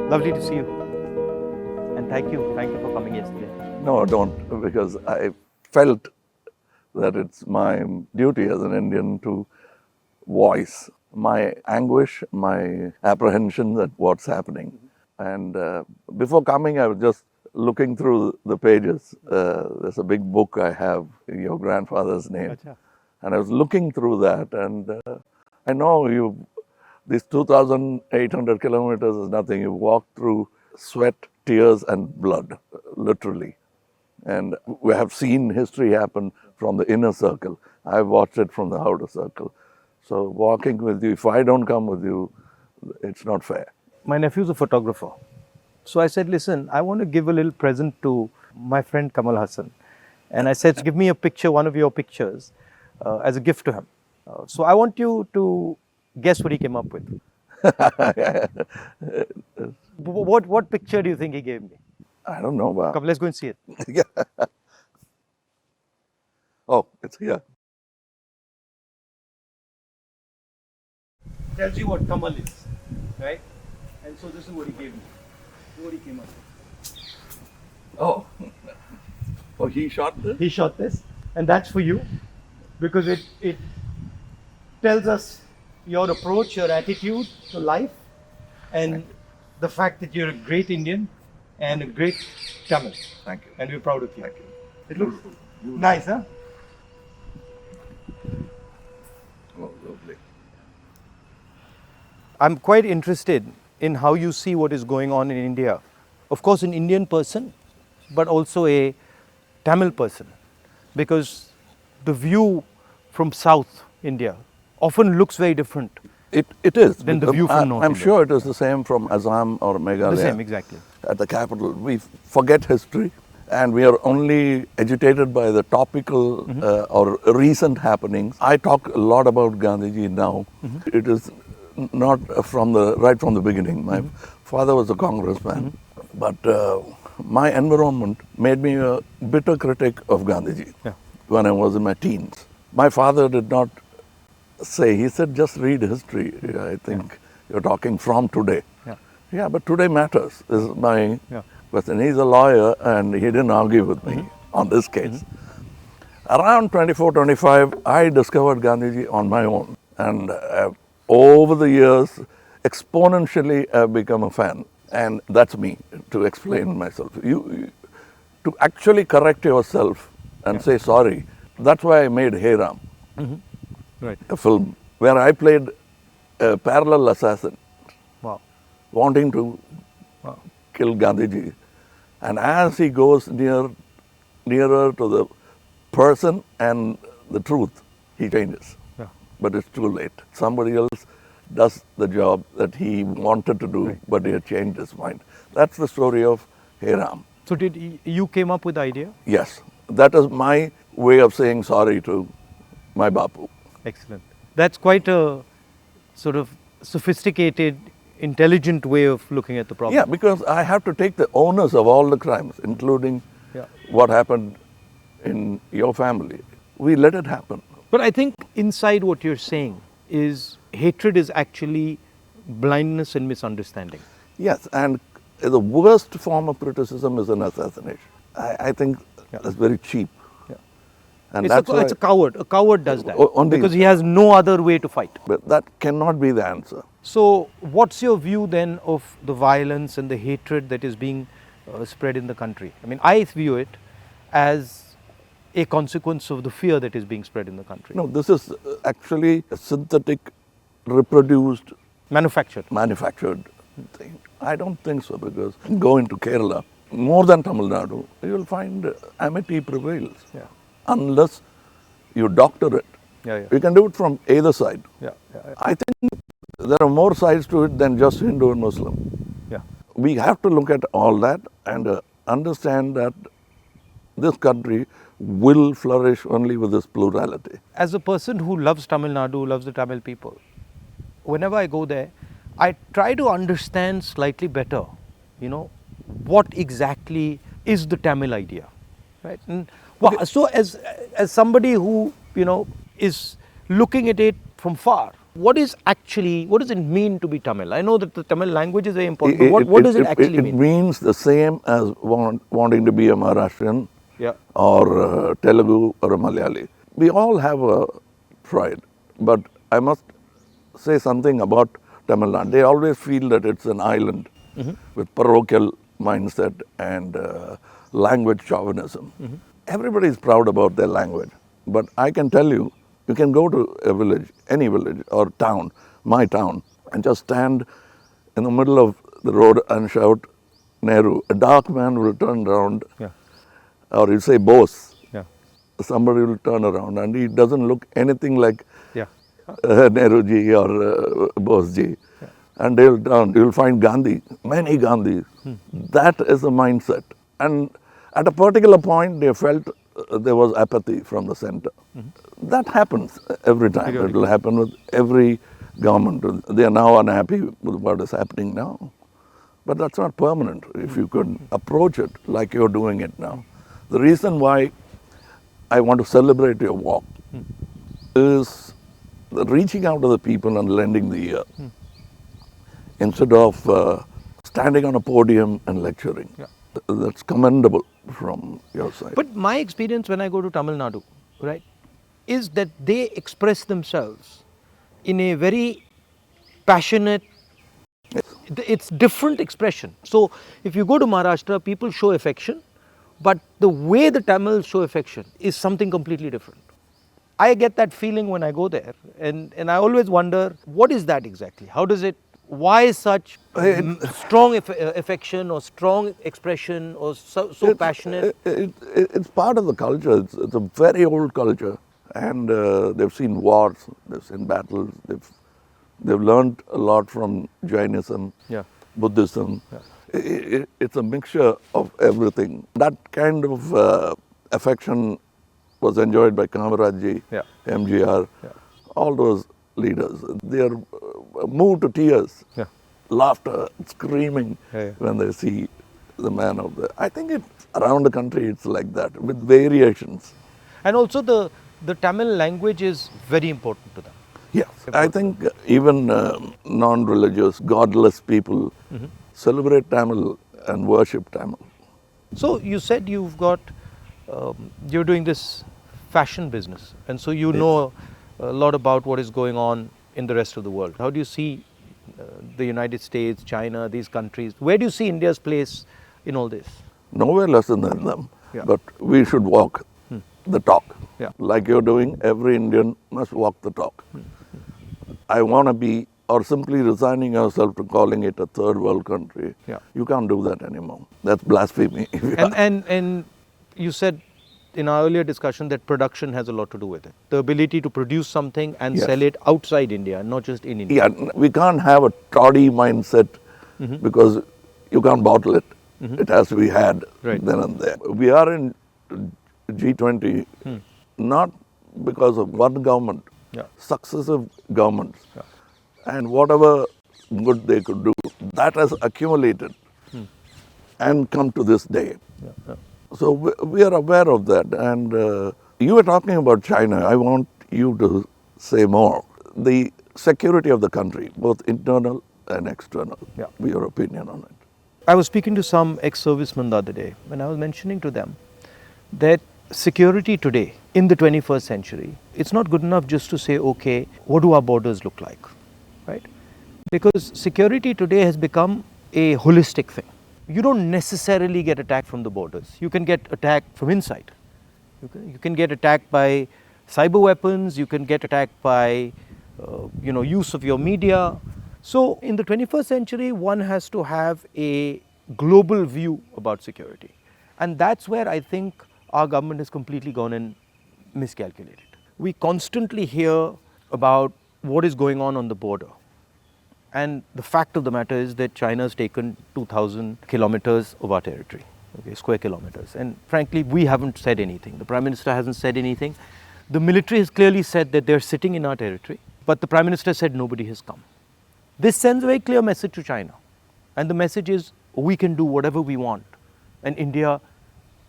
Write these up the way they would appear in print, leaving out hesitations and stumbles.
Lovely to see you. And thank you for coming yesterday. No, don't, because I felt that it's my duty as an Indian to voice my anguish, my apprehension at what's happening. And before coming, I was just looking through the pages. There's a big book I have in your grandfather's name. Acha. And I was looking through that, and I know these 2,800 kilometers is nothing. You walked through sweat, tears, and blood, literally. And we have seen history happen from the inner circle. I've watched it from the outer circle. So walking with you, if I don't come with you, it's not fair. My nephew's a photographer. So I said, listen, I want to give a little present to my friend Kamalhasan. And I said, give me a picture, one of your pictures, as a gift to him. So I want you to guess what he came up with. What picture do you think he gave me? I don't know. Come, let's go and see it. Yeah. Oh, it's here. Tells you what Kamal is, right? And so this is what he gave me. This is what he came up with. Oh. Oh, he shot this? He shot this, and that's for you, because it tells us your approach, your attitude to life, and the fact that you're a great Indian and a great Tamil. Thank you. And we're proud of you. Thank you. It looks nice, huh? Oh, lovely. I'm quite interested in how you see what is going on in India. Of course, an Indian person, but also a Tamil person, because the view from South India often looks very different. It is. Then the view from North I'm India. sure it is the same from Assam or Meghalaya. The same, exactly. At the capital. We forget history, and we are only agitated by the topical or recent happenings. I talk a lot about Gandhiji now. It is not right from the beginning. My father was a congressman, but my environment made me a bitter critic of Gandhiji when I was in my teens. My father did not say, he said, just read history. I think you're talking from today. Yeah, but today matters, is my question. He's a lawyer, and he didn't argue with me on this case. Around 24, 25, I discovered Gandhiji on my own. And over the years, exponentially, I've become a fan. And that's me, to explain myself. To actually correct yourself and say sorry, that's why I made Hey Ram, Right. a film where I played a parallel assassin, Wow. wanting to kill Gandhiji. And as he goes nearer to the person and the truth, he changes. Yeah. But it's too late. Somebody else does the job that he wanted to do, but he had changed his mind. That's the story of Hey Ram. So you came up with the idea? Yes, that is my way of saying sorry to my Bapu. Excellent. That's quite a sort of sophisticated, intelligent way of looking at the problem. Yeah, because I have to take the onus of all the crimes, including what happened in your family. We let it happen. But I think inside what you're saying is hatred is actually blindness and misunderstanding. Yes, and the worst form of criticism is an assassination. I think that's very cheap. And It's a coward. A coward does that only because he has no other way to fight. But that cannot be the answer. So what's your view then of the violence and the hatred that is being spread in the country? I mean, I view it as a consequence of the fear that is being spread in the country. No, this is actually a synthetic, reproduced, manufactured thing. I don't think so, because go into Kerala, more than Tamil Nadu, you will find amity prevails. Unless you doctor it. You can do it from either side. I think there are more sides to it than just Hindu and Muslim. We have to look at all that and understand that this country will flourish only with this plurality. As a person who loves Tamil Nadu, loves the Tamil people, whenever I go there, I try to understand slightly better, what exactly is the Tamil idea, right? And so as somebody who, is looking at it from far, What does it mean to be Tamil? I know that the Tamil language is very important, but what does it actually mean? It means the same as wanting to be a Maharashtrian Yeah. or Telugu or a Malayali. We all have a pride, but I must say something about Tamil Nadu. They always feel that it's an island with parochial mindset and language chauvinism. Everybody is proud about their language, but I can tell you, you can go to a village, any village or town, my town, and just stand in the middle of the road and shout Nehru. A dark man will turn around, Yeah. or he'll say Bose. Yeah. Somebody will turn around and he doesn't look anything like Yeah. Nehru ji or Bose ji. And they'll turn, you'll find Gandhi, many Gandhis. That is the mindset. And at a particular point, they felt there was apathy from the center. That happens every time. It will happen with every government. They are now unhappy with what is happening now. But that's not permanent if you could approach it like you're doing it now. The reason why I want to celebrate your walk is reaching out to the people and lending the ear instead of standing on a podium and lecturing. Yeah. That's commendable from your side. But my experience when I go to Tamil Nadu, right, is that they express themselves in a very passionate, it's different expression. So if you go to Maharashtra, people show affection, but the way the Tamils show affection is something completely different. I get that feeling when I go there, and I always wonder, what is that exactly? How does it, why such strong affection or strong expression or so passionate? It's part of the culture. It's a very old culture, and they've seen wars, they've seen battles, they've learned a lot from Jainism, Yeah. Buddhism. Yeah. It's a mixture of everything. That kind of affection was enjoyed by Kamaraj, Yeah. MGR, all those leaders. They are moved to tears, Yeah. laughter, screaming when they see the man of the. I think around the country it's like that with variations. And also the Tamil language is very important to them. Yes, I think even non-religious, godless people celebrate Tamil and worship Tamil. So you said you're doing this fashion business, and so you know a lot about what is going on in the rest of the world. How do you see the United States, China, these countries? Where do you see India's place in all this? Nowhere less than them, Yeah. but we should walk the talk. Yeah. Like you're doing, every Indian must walk the talk. I want to be, or simply resigning yourself to calling it a third world country. Yeah. You can't do that anymore. That's blasphemy. And you said in our earlier discussion that production has a lot to do with it. The ability to produce something and Yes. sell it outside India, not just in India. Yeah, we can't have a toddy mindset because you can't bottle it. It has to be had Right. then and there. We are in G20 not because of one government, successive governments. And whatever good they could do, that has accumulated and come to this day. So we are aware of that. And you were talking about China. I want you to say more. The security of the country, both internal and external. Yeah. Your opinion on it. I was speaking to some ex-servicemen the other day, and I was mentioning to them that security today in the 21st century, it's not good enough just to say, okay, what do our borders look like, right? Because security today has become a holistic thing. You don't necessarily get attacked from the borders. You can get attacked from inside. You can get attacked by cyber weapons. You can get attacked by, use of your media. So in the 21st century, one has to have a global view about security. And that's where I think our government has completely gone and miscalculated. We constantly hear about what is going on the border. And the fact of the matter is that China has taken 2,000 kilometers of our territory, square kilometers. And frankly, we haven't said anything. The Prime Minister hasn't said anything. The military has clearly said that they're sitting in our territory, but the Prime Minister said nobody has come. This sends a very clear message to China. And the message is, we can do whatever we want, and India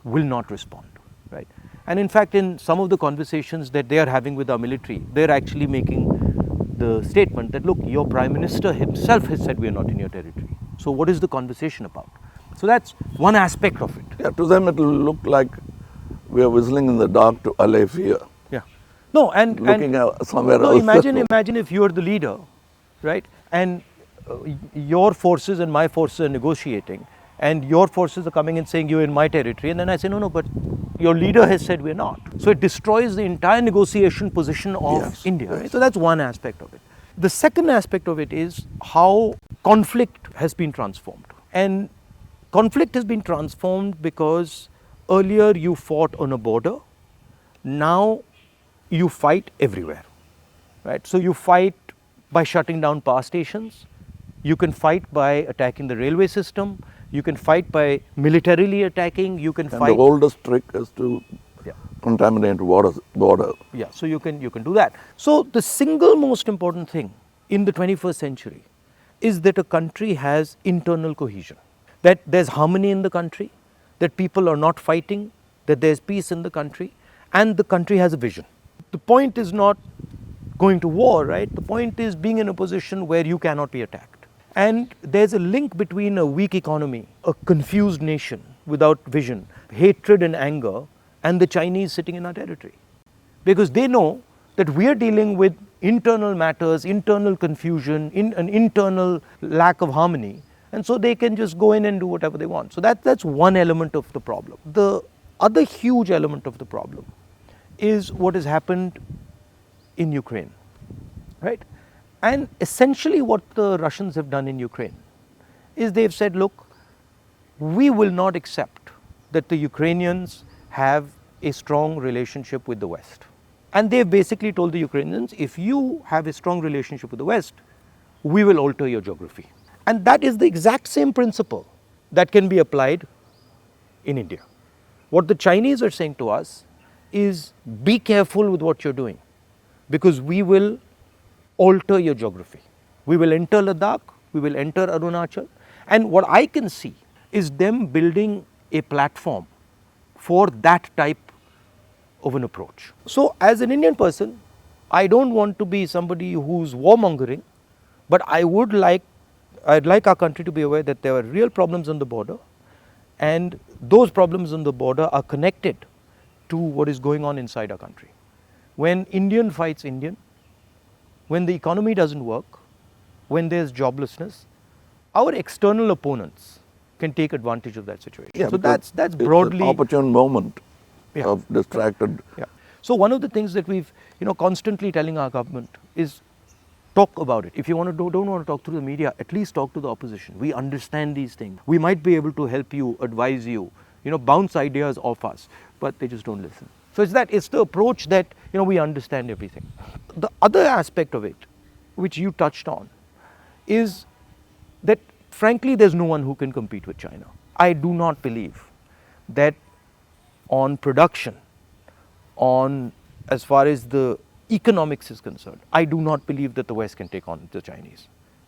will not respond, right? And in fact, in some of the conversations that they are having with our military, they're actually making the statement that, look, your Prime Minister himself has said we are not in your territory. So what is the conversation about? So that's one aspect of it. Yeah, to them it will look like we are whistling in the dark to allay fear. Yeah. No, Looking somewhere no, else. imagine if you're the leader, right? And your forces and my forces are negotiating, and your forces are coming and saying you're in my territory, and then I say no, but your leader has said we're not. So it destroys the entire negotiation position of Yes, India. yes. Right? So that's one aspect of it. The second aspect of it is how conflict has been transformed, and conflict has been transformed because earlier you fought on a border, now you fight everywhere, right? So you fight by shutting down power stations, you can fight by attacking the railway system, you can fight by militarily attacking, you can And fight. the oldest trick is to Yeah. contaminate border. Yeah, so you can do that. So the single most important thing in the 21st century is that a country has internal cohesion, that there's harmony in the country, that people are not fighting, that there's peace in the country, and the country has a vision. The point is not going to war, right? The point is being in a position where you cannot be attacked. And there's a link between a weak economy, a confused nation without vision, hatred and anger, and the Chinese sitting in our territory. Because they know that we are dealing with internal matters, internal confusion, an internal lack of harmony, and so they can just go in and do whatever they want. So that's one element of the problem. The other huge element of the problem is what has happened in Ukraine, right? And essentially what the Russians have done in Ukraine is they've said, look, we will not accept that the Ukrainians have a strong relationship with the West. And they've basically told the Ukrainians, if you have a strong relationship with the West, we will alter your geography. And that is the exact same principle that can be applied in India. What the Chinese are saying to us is, be careful with what you're doing, because we will alter your geography. We will enter Ladakh, we will enter Arunachal, and what I can see is them building a platform for that type of an approach. So as an Indian person, I don't want to be somebody who's warmongering, but I'd like our country to be aware that there are real problems on the border, and those problems on the border are connected to what is going on inside our country. When Indian fights Indian, when the economy doesn't work, when there's joblessness, our external opponents can take advantage of that situation. Yeah, so because that's it's broadly an opportune moment Yeah. of distracted. Yeah. So one of the things that we've constantly telling our government is talk about it. If you don't want to talk through the media, at least talk to the opposition. We understand these things. We might be able to help you, advise you, bounce ideas off us, but they just don't listen. So it's the approach that we understand everything. The other aspect of it, which you touched on, is that frankly there's no one who can compete with China. I do not believe that on production, on as far as the economics is concerned, I do not believe that the West can take on the Chinese.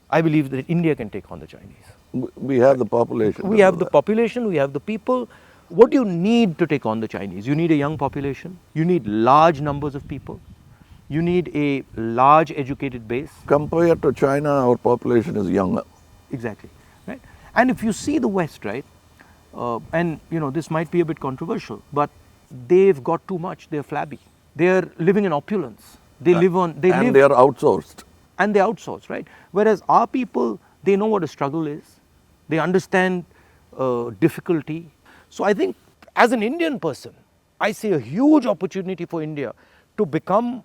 I believe that India can take on the Chinese. We have the population. We have the population, we have the people. What do you need to take on the Chinese? You need a young population, you need large numbers of people, you need a large educated base. Compared to China, our population is younger. Exactly, right? And if you see the West, right, and this might be a bit controversial, but they've got too much, they're flabby. They're living in opulence. They are outsourced. And they outsource, right? Whereas our people, they know what a struggle is. They understand difficulty. So I think as an Indian person, I see a huge opportunity for India to become,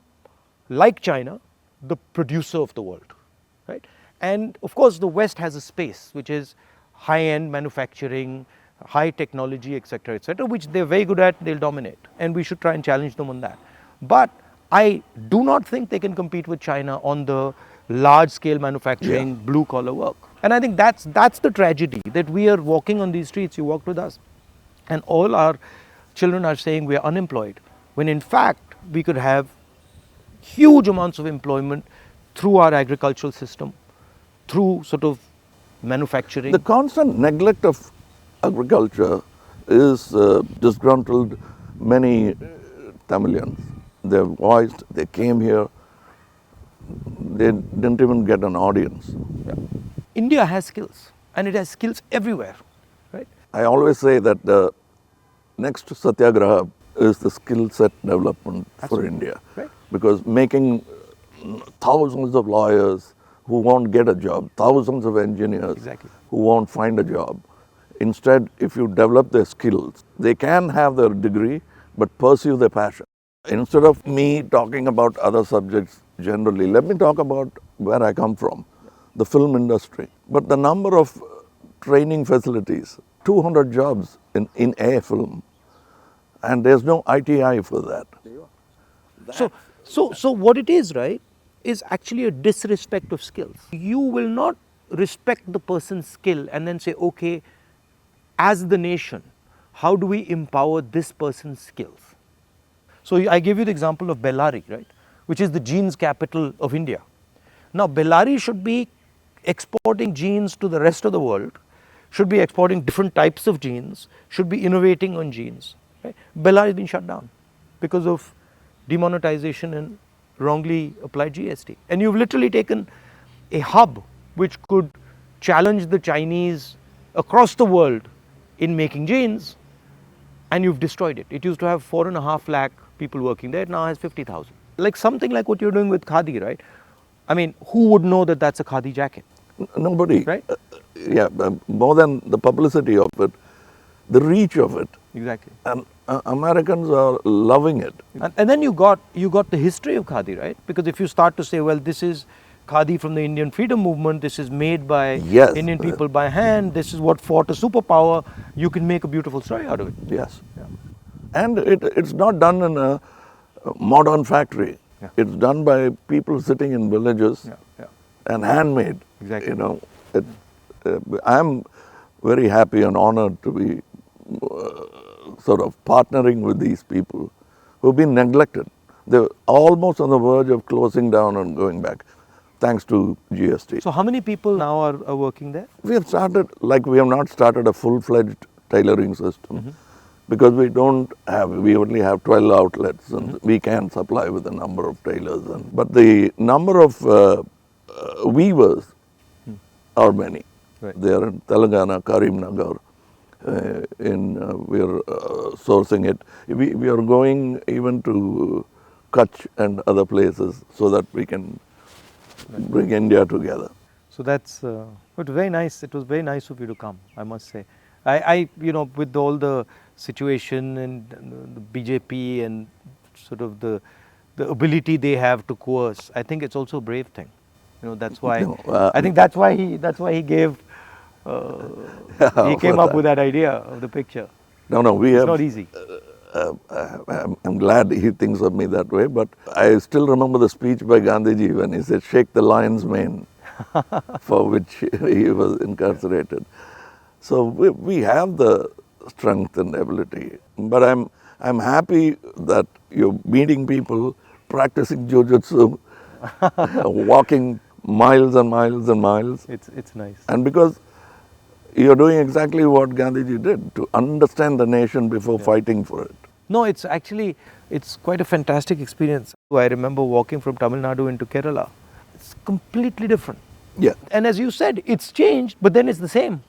like China, the producer of the world, right? And of course the West has a space which is high-end manufacturing, high technology, etc., which they're very good at, they'll dominate. And we should try and challenge them on that. But I do not think they can compete with China on the large-scale manufacturing, blue-collar work. And I think that's the tragedy, that we are walking on these streets, you walked with us, and all our children are saying we are unemployed, when in fact we could have huge amounts of employment through our agricultural system, through sort of manufacturing. The constant neglect of agriculture is disgruntled many Tamilians. They're voiced, they came here, they didn't even get an audience. India has skills, and it has skills everywhere, right? I always say that the next Satyagraha is the skill set development for India. Right. Because making thousands of lawyers who won't get a job, thousands of engineers Exactly. who won't find a job. Instead, if you develop their skills, they can have their degree but pursue their passion. Instead of me talking about other subjects generally, let me talk about where I come from, the film industry. But the number of training facilities, 200 jobs in a film, and there's no ITI for that. So what it is, right, is actually a disrespect of skills. You will not respect the person's skill and then say, okay, as the nation, how do we empower this person's skills? So I gave you the example of Bellary, right, which is the jeans capital of India. Now Bellary should be exporting jeans to the rest of the world, should be exporting different types of jeans, should be innovating on jeans. Right? Bellary has been shut down because of demonetization and wrongly applied GST. And you've literally taken a hub which could challenge the Chinese across the world in making jeans, and you've destroyed it. It used to have 4.5 lakh people working there, it now has 50,000. Like something like what you're doing with Khadi, right? I mean, who would know that that's a Khadi jacket? Nobody. Right? More than the publicity of it, the reach of it. Exactly. And Americans are loving it. And then you got the history of Khadi, right? Because if you start to say, well, this is Khadi from the Indian freedom movement, this is made by Indian people by hand, this is what fought a superpower, you can make a beautiful story out of it. Yes. And it's not done in a modern factory. Yeah. It's done by people sitting in villages and handmade. Exactly. You know, I'm very happy and honored to be sort of partnering with these people who've been neglected. They're almost on the verge of closing down and going back, thanks to GST. So how many people now are working there? We have not started a full-fledged tailoring system because we only have 12 outlets and we can supply with a number of tailors. But the number of weavers are many. Right. They are in Telangana, Karimnagar. We are sourcing it. We are going even to Kutch and other places so that we can bring India together. So that's but very nice. It was very nice of you to come, I must say. I with all the situation and the BJP and sort of the ability they have to coerce, I think it's also a brave thing. That's why I think that's why he gave he came up with that idea of the picture. It's not easy. I'm glad he thinks of me that way, but I still remember the speech by Gandhiji when he said, "Shake the lion's mane," for which he was incarcerated. So we have the strength and ability. But I'm happy that you're meeting people, practicing jujutsu, walking miles and miles and miles. It's nice. And because you're doing exactly what Gandhiji did, to understand the nation before fighting for it. No, it's quite a fantastic experience. I remember walking from Tamil Nadu into Kerala. It's completely different. Yeah. And as you said, it's changed, but then it's the same.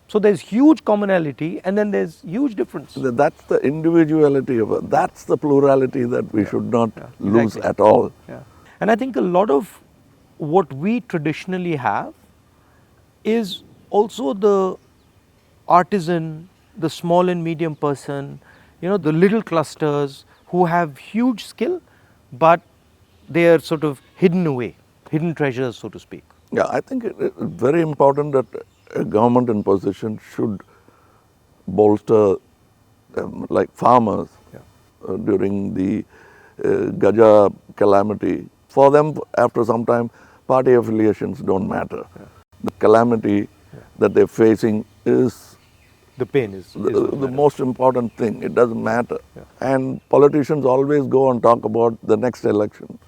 So there's huge commonality and then there's huge difference. That's the individuality of it. That's the plurality that we should not lose at all. Yeah. And I think a lot of what we traditionally have is also the artisan, the small and medium person, the little clusters who have huge skill, but they are sort of hidden away, hidden treasures, so to speak. Yeah, I think it's very important that a government in position should bolster like farmers during the Gaja calamity. For them, after some time, party affiliations don't matter. The calamity that they're facing is the pain is the most important thing. It doesn't matter. And politicians always go and talk about the next election.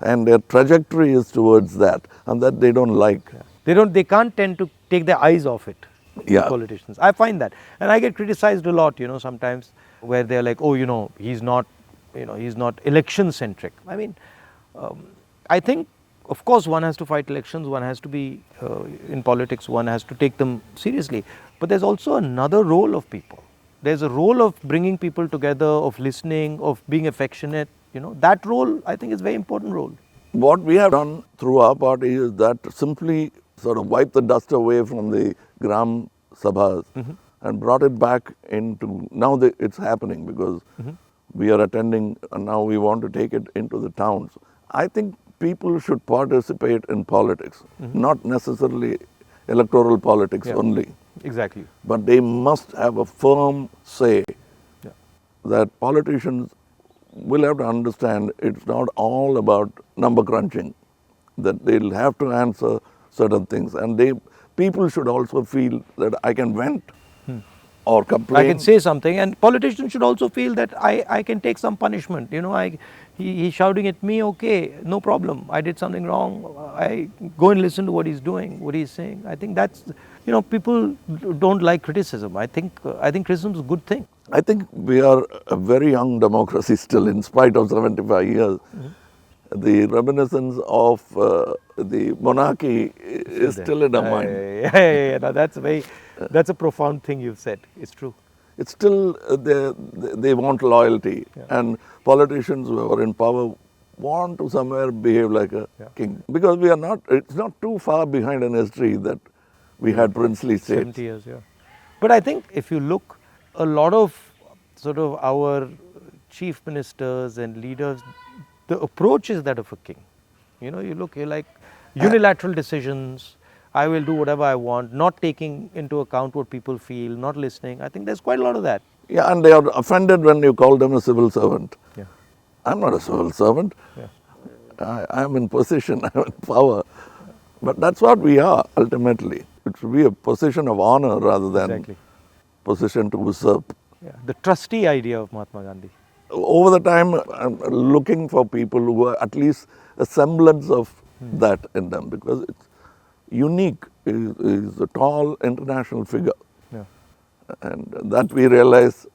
And their trajectory is towards that, and that they don't like. They can't tend to take their eyes off it. Politicians. I find that. And I get criticized a lot, sometimes where they're like, oh, he's not election centric. I mean, I think of course, one has to fight elections, one has to be in politics, one has to take them seriously. But there's also another role of people. There's a role of bringing people together, of listening, of being affectionate. That role, I think, is a very important role. What we have done through our party is that simply sort of wipe the dust away from the Gram Sabhas and brought it back into, now it's happening because we are attending and now we want to take it into the towns. I think people should participate in politics, not necessarily electoral politics only. Exactly. But they must have a firm say that politicians will have to understand it's not all about number crunching, that they'll have to answer certain things. And people should also feel that I can vent or complain. I can say something, and politicians should also feel that I can take some punishment. He's shouting at me, okay, no problem. I did something wrong. I go and listen to what he's doing, what he's saying. I think that's, people don't like criticism. I think criticism is a good thing. I think we are a very young democracy still, in spite of 75 years. The reminiscence of the monarchy is still in our mind. Yeah. No, that's a profound thing you've said. It's true. It's still, they want loyalty. And politicians who are in power want to somewhere behave like a king. Because it's not too far behind in history that we had princely states. 70 years, But I think if you look, a lot of sort of our chief ministers and leaders, the approach is that of a king. You look, you're like unilateral decisions. I will do whatever I want, not taking into account what people feel, not listening. I think there's quite a lot of that. Yeah, and they are offended when you call them a civil servant. Yeah. I'm not a civil servant. I'm in position, I'm in power. But that's what we are ultimately. It should be a position of honor rather than position to usurp. Yeah. The trustee idea of Mahatma Gandhi. Over the time, I'm looking for people who are at least a semblance of that in them, because it's unique. Is a tall international figure. Yeah. And that we realize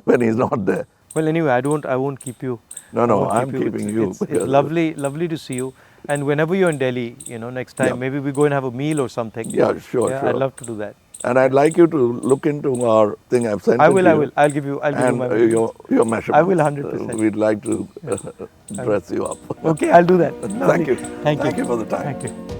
when he's not there. Well, anyway, I won't keep you. No, I'm keeping you. It's lovely to see you. And whenever you're in Delhi, next time, maybe we go and have a meal or something. Yeah, sure. I'd love to do that. And I'd like you to look into our thing I've sent you. I will. I'll give you my your measurements. I will 100%. We'd like to dress you up. Okay, I'll do that. Thank you. Thank you. Thank you for the time. Thank you.